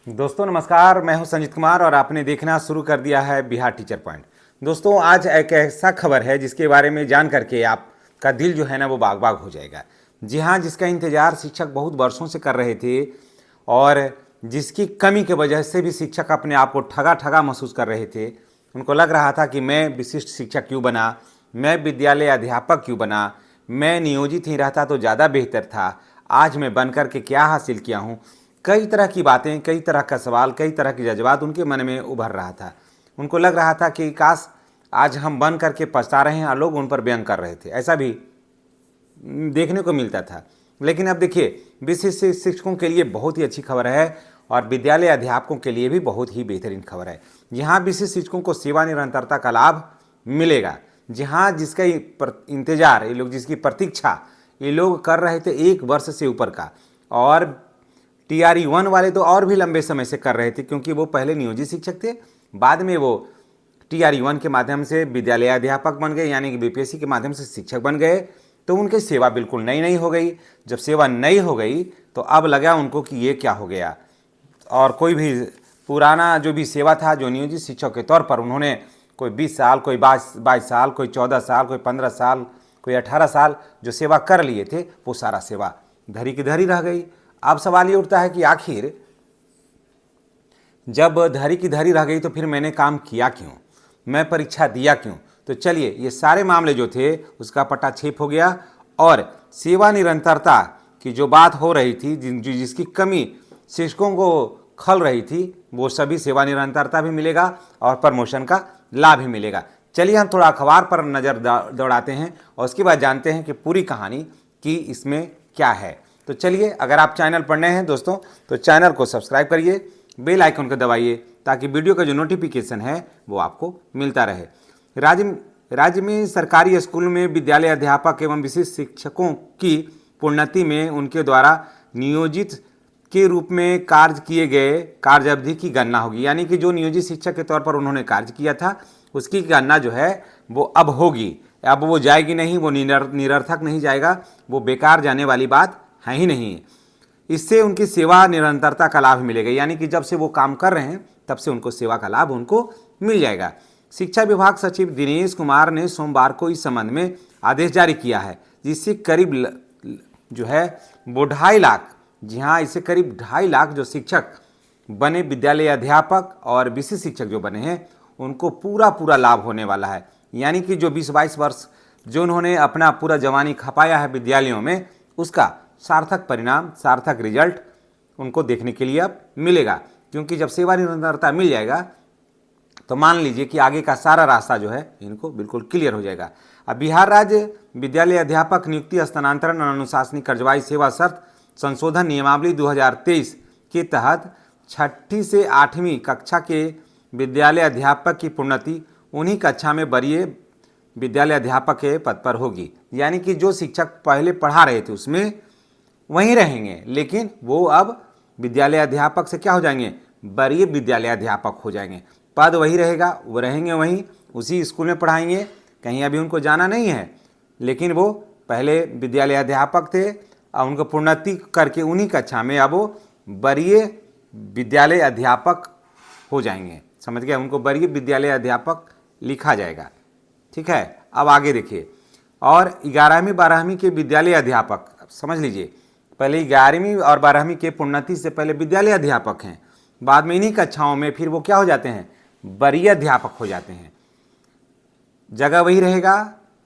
दोस्तों नमस्कार, मैं हूं संजीत कुमार और आपने देखना शुरू कर दिया है बिहार टीचर पॉइंट। दोस्तों आज एक ऐसा खबर है जिसके बारे में जान करके आपका दिल जो है ना वो बाग बाग हो जाएगा। जी हाँ, जिसका इंतजार शिक्षक बहुत वर्षों से कर रहे थे और जिसकी कमी की वजह से भी शिक्षक अपने आप को ठगा ठगा महसूस कर रहे थे। उनको लग रहा था कि मैं विशिष्ट शिक्षक क्यों बना, मैं विद्यालय अध्यापक क्यों बना, मैं नियोजित ही रहता तो ज़्यादा बेहतर था। आज मैं बन कर के क्या हासिल किया हूँ। कई तरह की बातें, कई तरह का सवाल, कई तरह के जज्बात उनके मन में उभर रहा था। उनको लग रहा था कि काश आज हम बन करके पछता रहे हैं और लोग उन पर व्यंग कर रहे थे। ऐसा भी देखने को मिलता था। लेकिन अब देखिए, विशिष्ट शिक्षकों के लिए बहुत ही अच्छी खबर है और विद्यालय अध्यापकों के लिए भी बहुत ही बेहतरीन खबर है। यहाँ विशिष्ट शिक्षकों को सेवा निरंतरता का लाभ मिलेगा। जहाँ जिसका इंतजार ये लोग, जिसकी प्रतीक्षा ये लोग कर रहे थे 1 वर्ष से ऊपर का, और TRE 1 वाले तो और भी लंबे समय से कर रहे थे, क्योंकि वो पहले नियोजित शिक्षक थे, बाद में वो TRE 1 के माध्यम से विद्यालय अध्यापक बन गए, यानी कि BPSC के माध्यम से शिक्षक बन गए। तो उनकी सेवा बिल्कुल नई नई हो गई। जब सेवा नई हो गई तो अब लगा उनको कि ये क्या हो गया, और कोई भी पुराना जो भी सेवा था, जो नियोजित शिक्षक के तौर पर उन्होंने कोई 20 साल, कोई 22 साल, कोई 14 साल, कोई 15 साल, कोई 18 साल जो सेवा कर लिए थे, वो सारा सेवा धरी की धरी रह गई। अब सवाल ये उठता है कि आखिर जब धरी की धरी रह गई तो फिर मैंने काम किया क्यों, मैं परीक्षा दिया क्यों। तो चलिए, ये सारे मामले जो थे उसका पटाक्षेप हो गया और सेवा निरंतरता की जो बात हो रही थी, जिसकी कमी शिक्षकों को खल रही थी, वो सभी सेवा निरंतरता भी मिलेगा और प्रमोशन का लाभ भी मिलेगा। चलिए हम थोड़ा अखबार पर नज़र दौड़ाते हैं और उसके बाद जानते हैं कि पूरी कहानी कि इसमें क्या है। तो चलिए, अगर आप चैनल पर नए हैं दोस्तों तो चैनल को सब्सक्राइब करिए, बेल आइकन को दबाइए ताकि वीडियो का जो नोटिफिकेशन है वो आपको मिलता रहे। राज्य में सरकारी स्कूल में विद्यालय अध्यापक एवं विशिष्ट शिक्षकों की प्रोन्नति में उनके द्वारा नियोजित के रूप में कार्य किए गए कार्य अवधि की गणना होगी। यानी कि जो नियोजित शिक्षक के तौर पर उन्होंने कार्य किया था उसकी गणना जो है वो अब होगी। अब वो जाएगी नहीं, वो निरर्थक नहीं जाएगा, वो बेकार जाने वाली बात है ही नहीं। इससे उनकी सेवा निरंतरता का लाभ मिलेगा, यानी कि जब से वो काम कर रहे हैं तब से उनको सेवा का लाभ उनको मिल जाएगा। शिक्षा विभाग सचिव दिनेश कुमार ने सोमवार को इस संबंध में आदेश जारी किया है, जिससे करीब जो है वो 2.5 लाख, जी हाँ, इससे करीब 2.5 लाख जो शिक्षक बने, विद्यालय अध्यापक और विशिष्ट शिक्षक जो बने हैं, उनको पूरा लाभ होने वाला है। यानी कि जो 20-22 वर्ष जो उन्होंने अपना पूरा जवानी खपाया है विद्यालयों में, उसका सार्थक परिणाम, सार्थक रिजल्ट उनको देखने के लिए अब मिलेगा। क्योंकि जब सेवा निरंतरता मिल जाएगा तो मान लीजिए कि आगे का सारा रास्ता जो है इनको बिल्कुल क्लियर हो जाएगा। अब बिहार राज्य विद्यालय अध्यापक नियुक्ति स्थानांतरण अनुशासनिक कार्यवाही सेवा शर्त संशोधन नियमावली 2023 के तहत 6ठी से 8वीं कक्षा के विद्यालय अध्यापक की प्रोन्नति उन्हीं कक्षा में वरीय विद्यालय अध्यापक के पद पर होगी। यानी कि जो शिक्षक पहले पढ़ा रहे थे उसमें वहीं रहेंगे, लेकिन वो अब विद्यालय अध्यापक से क्या हो जाएंगे, वरीय विद्यालय अध्यापक हो जाएंगे। पद वही रहेगा, वो रहेंगे वहीं, उसी स्कूल में पढ़ाएंगे, कहीं अभी उनको जाना नहीं है। लेकिन वो पहले विद्यालय अध्यापक थे और उनको प्रोन्नति करके उन्हीं कक्षा में अब वो वरीय विद्यालय अध्यापक हो जाएंगे। समझ गए, उनको वरीय विद्यालय अध्यापक लिखा जाएगा। ठीक है, अब आगे देखिए। और 11वीं 12वीं के विद्यालय अध्यापक, समझ लीजिए, पहले 11वीं और 12वीं के प्रोन्नति से पहले विद्यालय अध्यापक हैं, बाद में इन्हीं कक्षाओं में फिर वो क्या हो जाते हैं, वरीय अध्यापक हो जाते हैं। जगह वही रहेगा,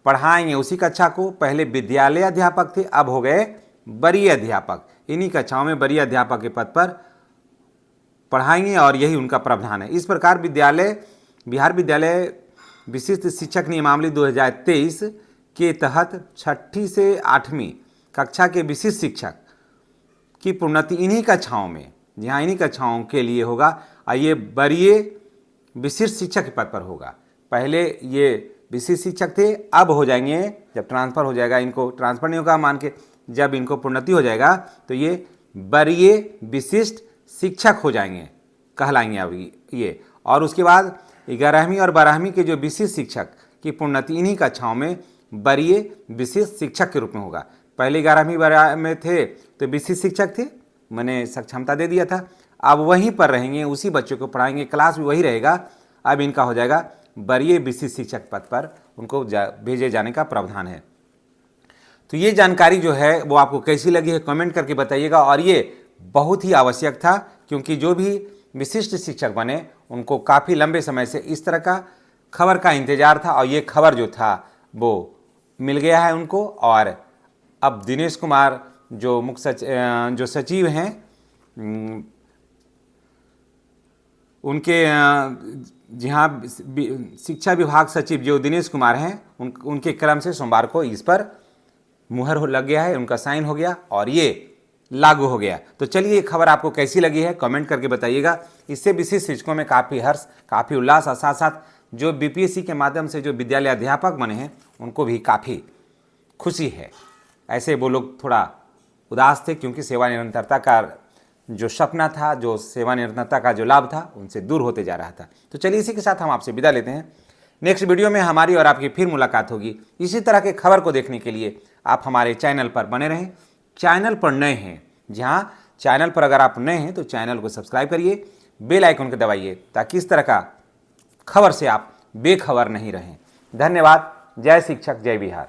पढ़ाएंगे उसी कक्षा को। पहले विद्यालय अध्यापक थे, अब हो गए वरीय अध्यापक। इन्हीं कक्षाओं में वरीय अध्यापक के पद पर पढ़ाएंगे और यही उनका प्रावधान है। इस प्रकार बिहार विद्यालय विशिष्ट शिक्षक नियमावली 2023 के तहत 6ठी से 8वीं कक्षा के विशिष्ट शिक्षक की प्रोन्नति इन्हीं कक्षाओं में, जी हाँ, इन्हीं कक्षाओं के लिए होगा और ये वरीय विशिष्ट शिक्षक के पद पर होगा। पहले ये विशिष्ट शिक्षक थे, अब हो जाएंगे, जब ट्रांसफ़र हो जाएगा, इनको ट्रांसफ़र नहीं होगा मान के, जब इनको प्रोन्नति हो जाएगा तो ये वरीय विशिष्ट शिक्षक हो जाएंगे, कहलाएंगे अब ये। और उसके बाद 11वीं और 12वीं के जो विशिष्ट शिक्षक की प्रोन्नति इन्हीं कक्षाओं में वरीय विशिष्ट शिक्षक के रूप में होगा। पहले 11वीं 12वीं में थे तो विशिष्ट शिक्षक थे, मैंने सक्षमता दे दिया था। अब वहीं पर रहेंगे, उसी बच्चों को पढ़ाएंगे, क्लास भी वही रहेगा। अब इनका हो जाएगा वरीय विशिष्ट शिक्षक पद पर उनको भेजे जाने का प्रावधान है। तो ये जानकारी जो है वो आपको कैसी लगी है कमेंट करके बताइएगा। और ये बहुत ही आवश्यक था, क्योंकि जो भी विशिष्ट शिक्षक बने उनको काफ़ी लंबे समय से इस तरह का खबर का इंतजार था, और ये खबर जो था वो मिल गया है उनको। और अब दिनेश कुमार जो जो सचिव हैं, उनके जी हाँ, शिक्षा विभाग सचिव जो दिनेश कुमार हैं, उनके क्रम से सोमवार को इस पर मुहर लग गया है, उनका साइन हो गया और ये लागू हो गया। तो चलिए ये खबर आपको कैसी लगी है कमेंट करके बताइएगा। इससे विशिष्ट शिक्षकों में काफ़ी हर्ष, काफ़ी उल्लास, और साथ साथ जो बीपीएससी के माध्यम से जो विद्यालय अध्यापक बने हैं उनको भी काफ़ी खुशी है। ऐसे वो लोग थोड़ा उदास थे, क्योंकि सेवा निरंतरता का जो सपना था, जो सेवा निरंतरता का जो लाभ था, उनसे दूर होते जा रहा था। तो चलिए इसी के साथ हम आपसे विदा लेते हैं। नेक्स्ट वीडियो में हमारी और आपकी फिर मुलाकात होगी। इसी तरह के खबर को देखने के लिए आप हमारे चैनल पर बने रहें। चैनल पर नए हैं, जहाँ चैनल पर अगर आप नए हैं तो चैनल को सब्सक्राइब करिए, बेल आइकन को दबाइए, ताकि इस तरह का खबर से आप बेखबर नहीं रहें। धन्यवाद। जय शिक्षक, जय बिहार।